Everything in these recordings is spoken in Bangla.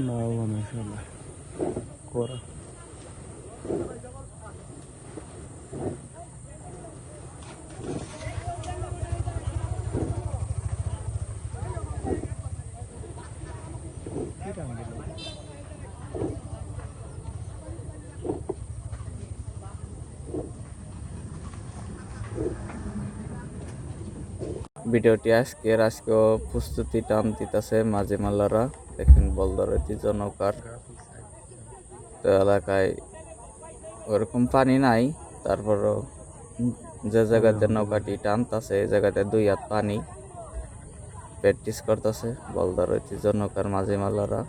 والله ما شاء الله كورة. ভিডিওটি আজকেও প্রস্তুতি টান দিতেছে মাঝি মাল্লারা। দেখেন বলদার ঐতিহ্য নৌকার তো এলাকায় ওরকম পানি নাই, তারপরও যে জায়গাতে নৌকাটি টানতেছে এই জায়গাতে 2 হাত পানি। প্র্যাকটিস করতেছে বলদার ঐতিহ্য নৌকার মাঝি মাল্লারা।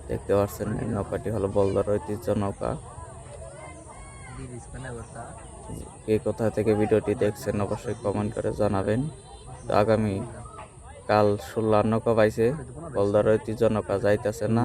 দেখতে পাচ্ছেন এই নৌকাটি হলো বলদার ঐতিহ্য নৌকা। কে কোথা থেকে ভিডিওটি দেখছেন অবশ্যই কমেন্ট করে জানাবেন। তো আগামী কাল 16 নৌকা পাইছে, বলদার ঐতিহ্য নৌকা যাইতেছে না।